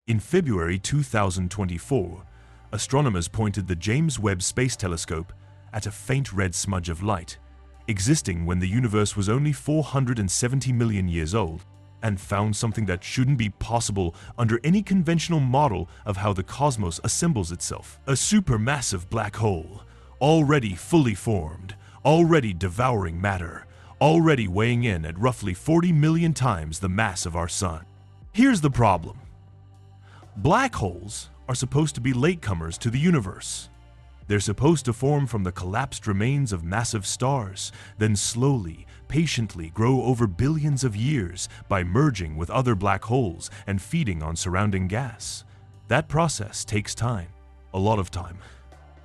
In February 2024, astronomers pointed the James Webb Space Telescope at a faint red smudge of light, existing when the universe was only 470 million years old, and found something that shouldn't be possible under any conventional model of how the cosmos assembles itself. A supermassive black hole, already fully formed, already devouring matter, already weighing in at roughly 40 million times the mass of our Sun. Here's the problem. Black holes are supposed to be latecomers to the universe. They're supposed to form from the collapsed remains of massive stars, then slowly, patiently grow over billions of years by merging with other black holes and feeding on surrounding gas. That process takes time, a lot of time.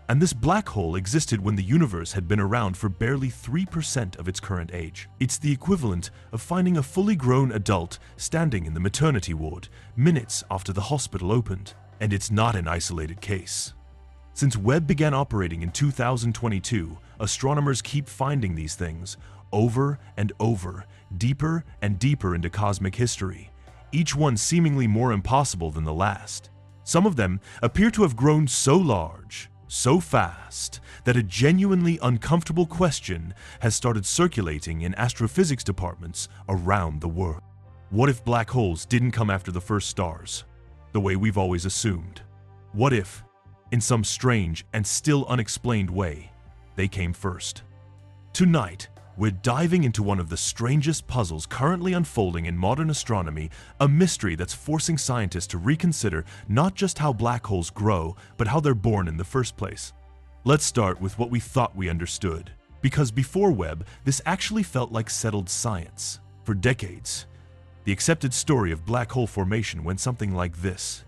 And this black hole existed when the universe had been around for barely 3% of its current age. It's the equivalent of finding a fully grown adult standing in the maternity ward minutes after the hospital opened. And it's not an isolated case. Since Webb began operating in 2022, astronomers keep finding these things over and over, deeper and deeper into cosmic history, each one seemingly more impossible than the last. Some of them appear to have grown so large, so fast, that a genuinely uncomfortable question has started circulating in astrophysics departments around the world. What if black holes didn't come after the first stars, the way we've always assumed? What if, in some strange and still unexplained way, they came first? Tonight, we're diving into one of the strangest puzzles currently unfolding in modern astronomy, a mystery that's forcing scientists to reconsider not just how black holes grow, but how they're born in the first place. Let's start with what we thought we understood, because before Webb, this actually felt like settled science. For decades, the accepted story of black hole formation went something like this.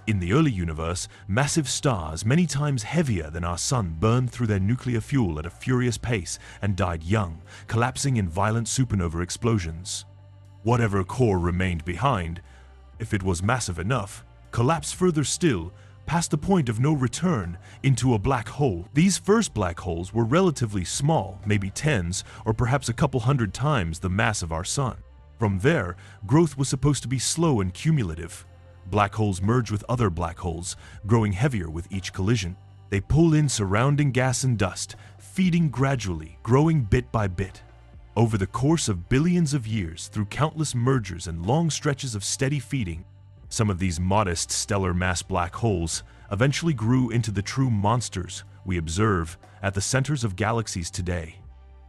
In the early universe, massive stars many times heavier than our Sun burned through their nuclear fuel at a furious pace and died young, collapsing in violent supernova explosions. Whatever core remained behind, if it was massive enough, collapsed further still, past the point of no return, into a black hole. These first black holes were relatively small, maybe tens or perhaps a couple hundred times the mass of our Sun. From there, growth was supposed to be slow and cumulative. Black holes merge with other black holes, growing heavier with each collision. They pull in surrounding gas and dust, feeding gradually, growing bit by bit. Over the course of billions of years, through countless mergers and long stretches of steady feeding, some of these modest stellar mass black holes eventually grew into the true monsters we observe at the centers of galaxies today.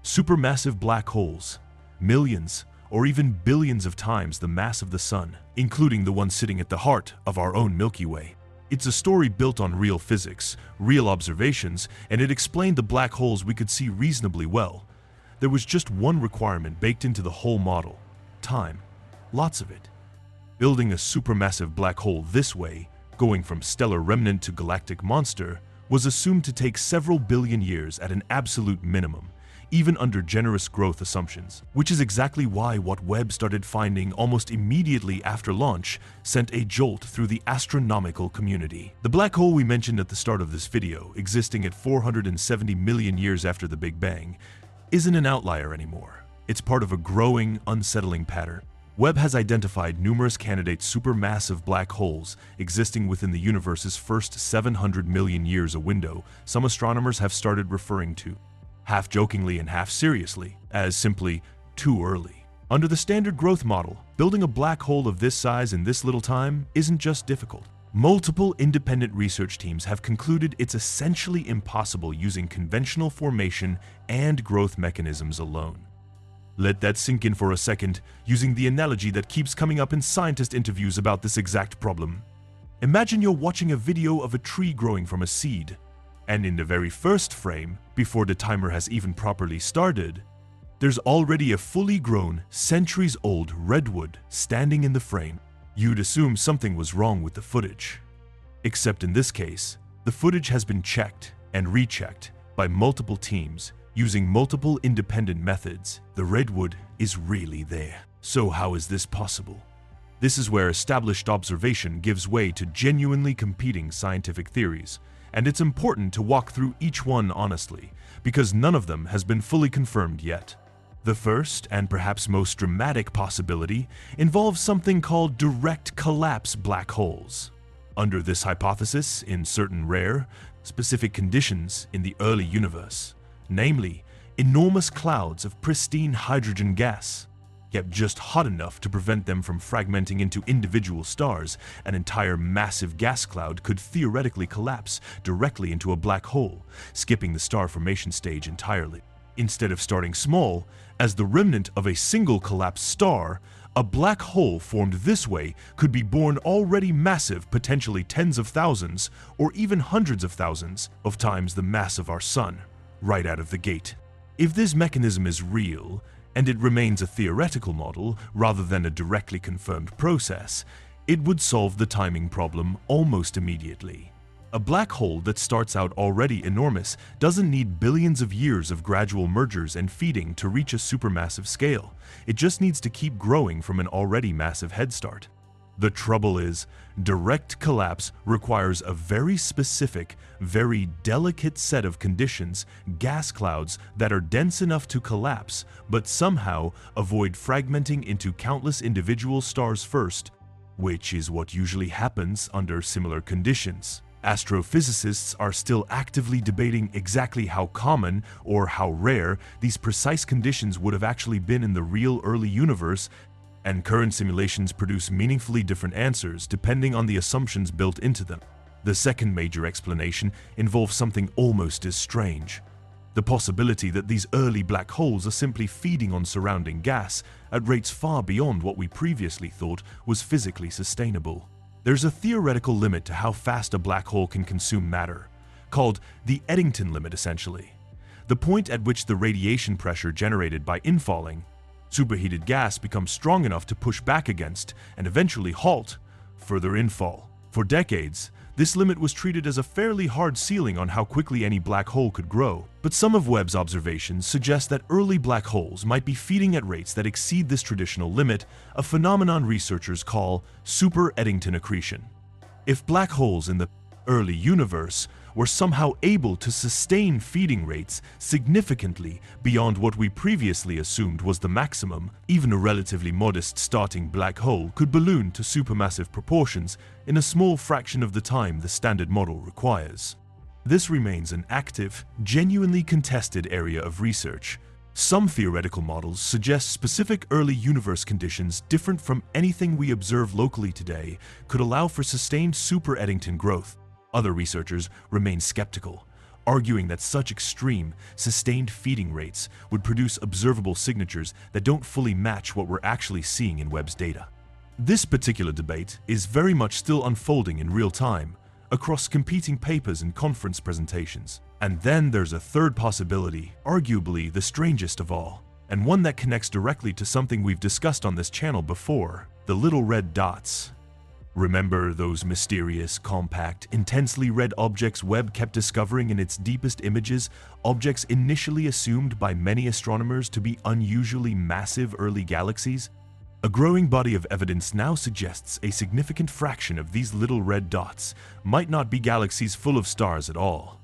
Supermassive black holes, millions or even billions of times the mass of the Sun, including the one sitting at the heart of our own Milky Way. It's a story built on real physics, real observations, and it explained the black holes we could see reasonably well. There was just one requirement baked into the whole model: time. Lots of it. Building a supermassive black hole this way, going from stellar remnant to galactic monster, was assumed to take several billion years at an absolute minimum, even under generous growth assumptions, which is exactly why what Webb started finding almost immediately after launch sent a jolt through the astronomical community. The black hole we mentioned at the start of this video, existing at 470 million years after the Big Bang, isn't an outlier anymore. It's part of a growing, unsettling pattern. Webb has identified numerous candidate supermassive black holes existing within the universe's first 700 million years, a window some astronomers have started referring to, half jokingly and half seriously, as simply too early. Under the standard growth model, building a black hole of this size in this little time isn't just difficult. Multiple independent research teams have concluded it's essentially impossible using conventional formation and growth mechanisms alone. Let that sink in for a second, using the analogy that keeps coming up in scientist interviews about this exact problem. Imagine you're watching a video of a tree growing from a seed, and in the very first frame, before the timer has even properly started, there's already a fully grown, centuries-old redwood standing in the frame. You'd assume something was wrong with the footage. Except in this case, the footage has been checked and rechecked by multiple teams using multiple independent methods. The redwood is really there. So how is this possible? This is where established observation gives way to genuinely competing scientific theories, and it's important to walk through each one honestly, because none of them has been fully confirmed yet. The first, and perhaps most dramatic possibility, involves something called direct collapse black holes. Under this hypothesis, in certain rare, specific conditions in the early universe, namely, enormous clouds of pristine hydrogen gas, kept just hot enough to prevent them from fragmenting into individual stars, an entire massive gas cloud could theoretically collapse directly into a black hole, skipping the star formation stage entirely. Instead of starting small, as the remnant of a single collapsed star, a black hole formed this way could be born already massive, potentially tens of thousands or even hundreds of thousands of times the mass of our Sun, right out of the gate. If this mechanism is real, and it remains a theoretical model rather than a directly confirmed process, it would solve the timing problem almost immediately. A black hole that starts out already enormous doesn't need billions of years of gradual mergers and feeding to reach a supermassive scale. It just needs to keep growing from an already massive head start. The trouble is, direct collapse requires a very specific, very delicate set of conditions, gas clouds that are dense enough to collapse, but somehow avoid fragmenting into countless individual stars first, which is what usually happens under similar conditions. Astrophysicists are still actively debating exactly how common or how rare these precise conditions would have actually been in the real early universe, and current simulations produce meaningfully different answers depending on the assumptions built into them. The second major explanation involves something almost as strange: the possibility that these early black holes are simply feeding on surrounding gas at rates far beyond what we previously thought was physically sustainable. There's a theoretical limit to how fast a black hole can consume matter, called the Eddington limit essentially, the point at which the radiation pressure generated by infalling superheated gas becomes strong enough to push back against and eventually halt further infall. For decades, this limit was treated as a fairly hard ceiling on how quickly any black hole could grow, but some of Webb's observations suggest that early black holes might be feeding at rates that exceed this traditional limit, a phenomenon researchers call super-Eddington accretion. If black holes in the early universe were somehow able to sustain feeding rates significantly beyond what we previously assumed was the maximum, even a relatively modest starting black hole could balloon to supermassive proportions in a small fraction of the time the standard model requires. This remains an active, genuinely contested area of research. Some theoretical models suggest specific early universe conditions different from anything we observe locally today could allow for sustained super-Eddington growth. Other researchers remain skeptical, arguing that such extreme, sustained feeding rates would produce observable signatures that don't fully match what we're actually seeing in Webb's data. This particular debate is very much still unfolding in real time, across competing papers and conference presentations. And then there's a third possibility, arguably the strangest of all, and one that connects directly to something we've discussed on this channel before: the little red dots. Remember those mysterious, compact, intensely red objects Webb kept discovering in its deepest images, objects initially assumed by many astronomers to be unusually massive early galaxies? A growing body of evidence now suggests a significant fraction of these little red dots might not be galaxies full of stars at all.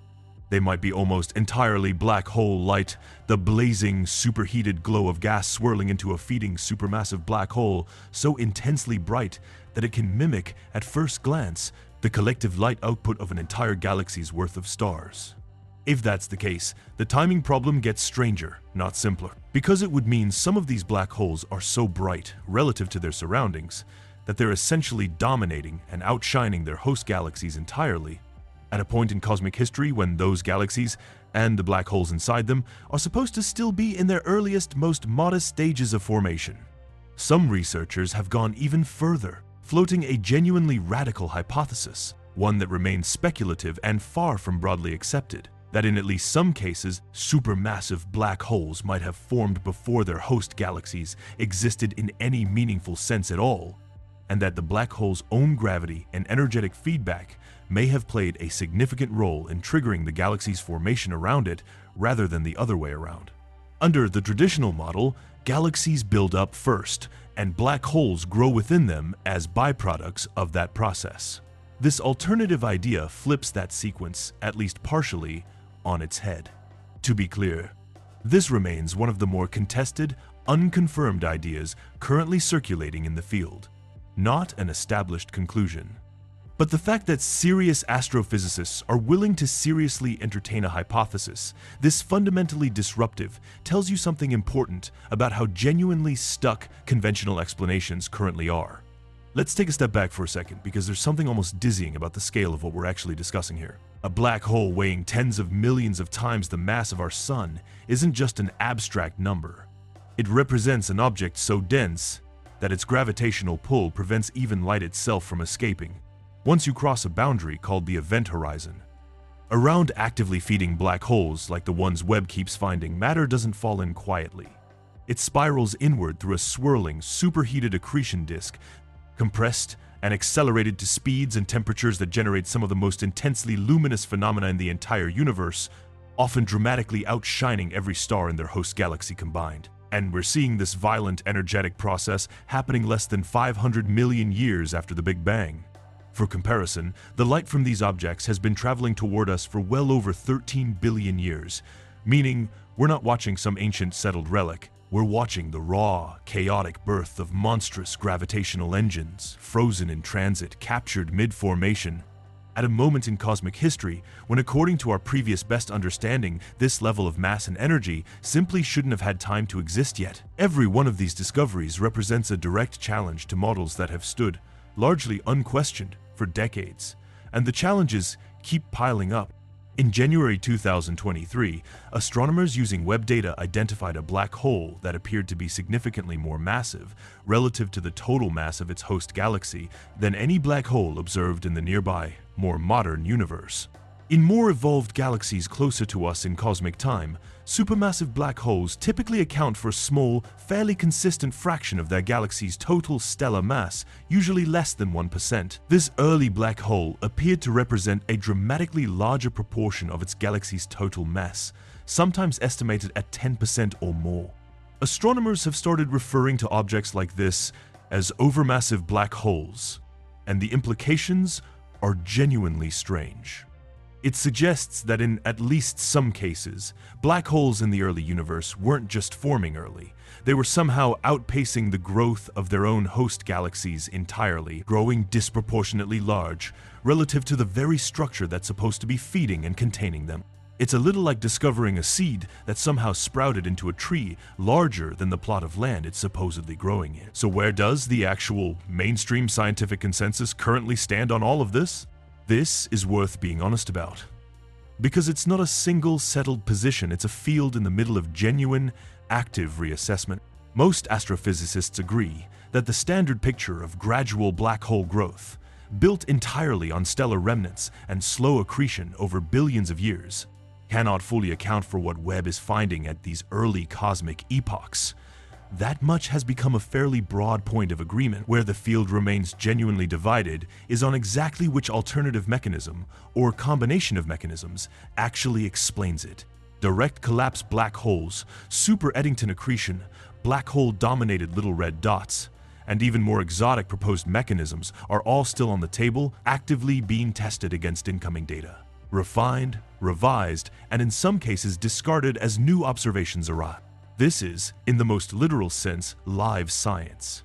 They might be almost entirely black hole light, the blazing, superheated glow of gas swirling into a feeding supermassive black hole so intensely bright that it can mimic, at first glance, the collective light output of an entire galaxy's worth of stars. If that's the case, the timing problem gets stranger, not simpler, because it would mean some of these black holes are so bright relative to their surroundings that they're essentially dominating and outshining their host galaxies entirely, at a point in cosmic history when those galaxies, and the black holes inside them, are supposed to still be in their earliest, most modest stages of formation. Some researchers have gone even further, floating a genuinely radical hypothesis, one that remains speculative and far from broadly accepted, that in at least some cases, supermassive black holes might have formed before their host galaxies existed in any meaningful sense at all, and that the black hole's own gravity and energetic feedback may have played a significant role in triggering the galaxy's formation around it rather than the other way around. Under the traditional model, galaxies build up first, and black holes grow within them as byproducts of that process. This alternative idea flips that sequence, at least partially, on its head. To be clear, This remains one of the more contested, unconfirmed ideas currently circulating in the field, not an established conclusion. But the fact that serious astrophysicists are willing to seriously entertain a hypothesis, this fundamentally disruptive, tells you something important about how genuinely stuck conventional explanations currently are. Let's take a step back for a second, because there's something almost dizzying about the scale of what we're actually discussing here. A black hole weighing tens of millions of times the mass of our sun isn't just an abstract number. It represents an object so dense that its gravitational pull prevents even light itself from escaping once you cross a boundary called the event horizon. Around actively feeding black holes like the ones Webb keeps finding, matter doesn't fall in quietly. It spirals inward through a swirling, superheated accretion disk, compressed and accelerated to speeds and temperatures that generate some of the most intensely luminous phenomena in the entire universe, often dramatically outshining every star in their host galaxy combined. And we're seeing this violent, energetic process happening less than 500 million years after the Big Bang. For comparison, the light from these objects has been traveling toward us for well over 13 billion years, meaning we're not watching some ancient settled relic. We're watching the raw, chaotic birth of monstrous gravitational engines, frozen in transit, captured mid-formation, at a moment in cosmic history when, according to our previous best understanding, this level of mass and energy simply shouldn't have had time to exist yet. Every one of these discoveries represents a direct challenge to models that have stood, largely unquestioned, for decades, and the challenges keep piling up. In January 2023, astronomers using Webb data identified a black hole that appeared to be significantly more massive relative to the total mass of its host galaxy than any black hole observed in the nearby, more modern universe. In more evolved galaxies closer to us in cosmic time, supermassive black holes typically account for a small, fairly consistent fraction of their galaxy's total stellar mass, usually less than 1%. This early black hole appeared to represent a dramatically larger proportion of its galaxy's total mass, sometimes estimated at 10% or more. Astronomers have started referring to objects like this as overmassive black holes, and the implications are genuinely strange. It suggests that in at least some cases, black holes in the early universe weren't just forming early. They were somehow outpacing the growth of their own host galaxies entirely, growing disproportionately large relative to the very structure that's supposed to be feeding and containing them. It's a little like discovering a seed that somehow sprouted into a tree larger than the plot of land it's supposedly growing in. So where does the actual mainstream scientific consensus currently stand on all of this? This is worth being honest about. Because it's not a single settled position, it's a field in the middle of genuine, active reassessment. Most astrophysicists agree that the standard picture of gradual black hole growth, built entirely on stellar remnants and slow accretion over billions of years, cannot fully account for what Webb is finding at these early cosmic epochs. That much has become a fairly broad point of agreement. Where the field remains genuinely divided is on exactly which alternative mechanism, or combination of mechanisms, actually explains it. Direct collapse black holes, super Eddington accretion, black hole-dominated little red dots, and even more exotic proposed mechanisms are all still on the table, actively being tested against incoming data. Refined, revised, and in some cases discarded as new observations arrive. This is, in the most literal sense, live science.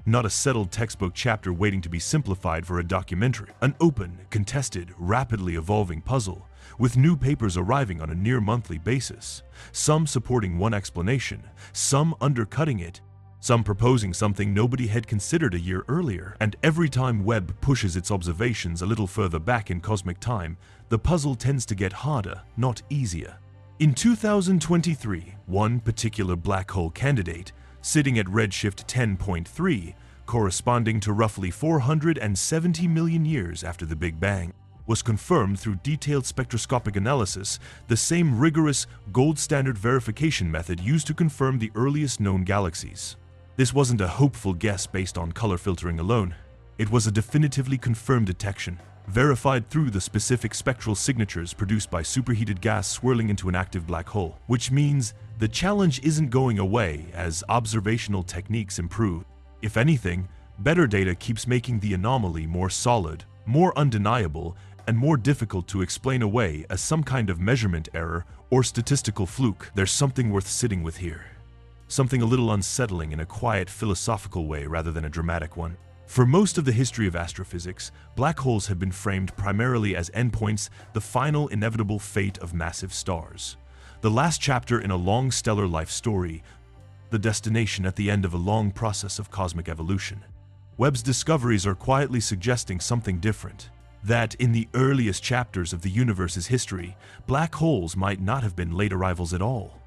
Not a settled textbook chapter waiting to be simplified for a documentary. An open, contested, rapidly evolving puzzle, with new papers arriving on a near-monthly basis. Some supporting one explanation, some undercutting it, some proposing something nobody had considered a year earlier. And every time Webb pushes its observations a little further back in cosmic time, the puzzle tends to get harder, not easier. In 2023, one particular black hole candidate, sitting at redshift 10.3, corresponding to roughly 470 million years after the Big Bang, was confirmed through detailed spectroscopic analysis, the same rigorous, gold standard verification method used to confirm the earliest known galaxies. This wasn't a hopeful guess based on color filtering alone. It was a definitively confirmed detection, verified through the specific spectral signatures produced by superheated gas swirling into an active black hole. Which means the challenge isn't going away as observational techniques improve. If anything, better data keeps making the anomaly more solid, more undeniable, and more difficult to explain away as some kind of measurement error or statistical fluke. There's something worth sitting with here. Something a little unsettling in a quiet, philosophical way rather than a dramatic one. For most of the history of astrophysics, black holes have been framed primarily as endpoints, the final inevitable fate of massive stars. The last chapter in a long stellar life story, the destination at the end of a long process of cosmic evolution. Webb's discoveries are quietly suggesting something different. That in the earliest chapters of the universe's history, black holes might not have been late arrivals at all.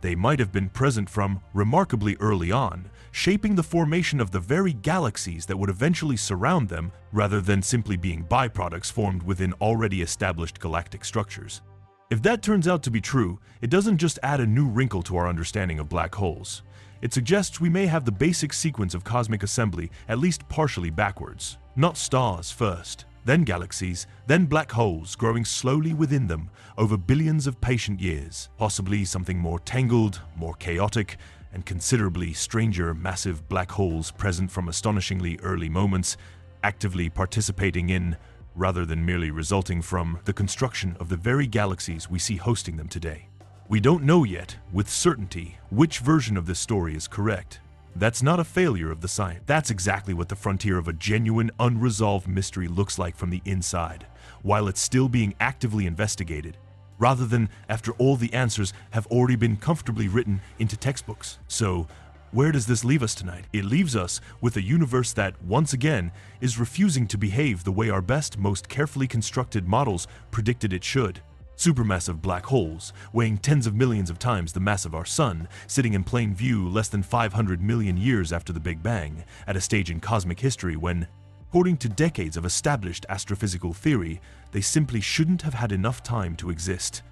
They might have been present from remarkably early on, shaping the formation of the very galaxies that would eventually surround them rather than simply being byproducts formed within already established galactic structures. If that turns out to be true, it doesn't just add a new wrinkle to our understanding of black holes. It suggests we may have the basic sequence of cosmic assembly at least partially backwards. Not stars first, then galaxies, then black holes growing slowly within them over billions of patient years, possibly something more tangled, more chaotic, and considerably stranger massive black holes present from astonishingly early moments, actively participating in, rather than merely resulting from, the construction of the very galaxies we see hosting them today. We don't know yet, with certainty, which version of this story is correct. That's not a failure of the science. That's exactly what the frontier of a genuine, unresolved mystery looks like from the inside, while it's still being actively investigated, rather than after all the answers have already been comfortably written into textbooks. So, where does this leave us tonight? It leaves us with a universe that, once again, is refusing to behave the way our best, most carefully constructed models predicted it should. Supermassive black holes, weighing tens of millions of times the mass of our Sun, sitting in plain view less than 500 million years after the Big Bang, at a stage in cosmic history when, according to decades of established astrophysical theory, they simply shouldn't have had enough time to exist.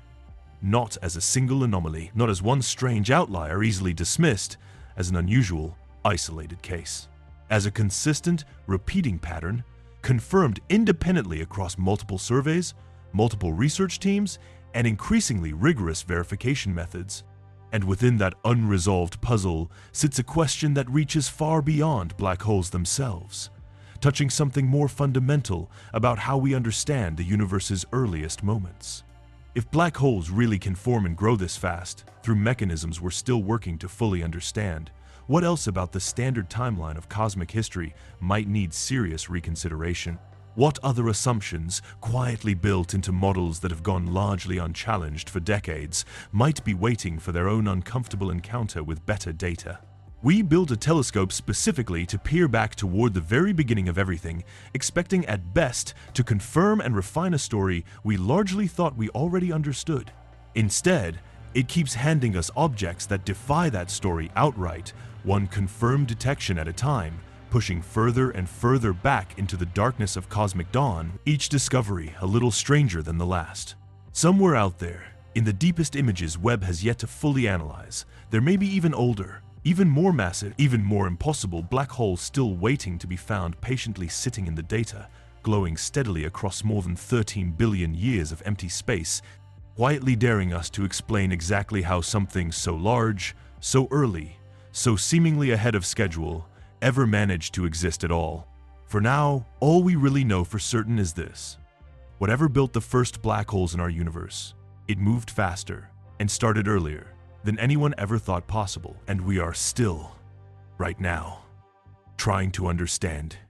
Not as a single anomaly, not as one strange outlier easily dismissed, as an unusual, isolated case. As a consistent, repeating pattern, confirmed independently across multiple surveys, multiple research teams, and increasingly rigorous verification methods. And within that unresolved puzzle sits a question that reaches far beyond black holes themselves, touching something more fundamental about how we understand the universe's earliest moments. If black holes really can form and grow this fast, through mechanisms we're still working to fully understand, what else about the standard timeline of cosmic history might need serious reconsideration? What other assumptions, quietly built into models that have gone largely unchallenged for decades, might be waiting for their own uncomfortable encounter with better data? We built a telescope specifically to peer back toward the very beginning of everything, expecting at best to confirm and refine a story we largely thought we already understood. Instead, it keeps handing us objects that defy that story outright, one confirmed detection at a time, pushing further and further back into the darkness of cosmic dawn, each discovery a little stranger than the last. Somewhere out there, in the deepest images Webb has yet to fully analyze, there may be even older, even more massive, even more impossible black holes still waiting to be found patiently sitting in the data, glowing steadily across more than 13 billion years of empty space, quietly daring us to explain exactly how something so large, so early, so seemingly ahead of schedule, ever managed to exist at all. For now, all we really know for certain is this. Whatever built the first black holes in our universe, it moved faster and started earlier than anyone ever thought possible, and we are still, right now, trying to understand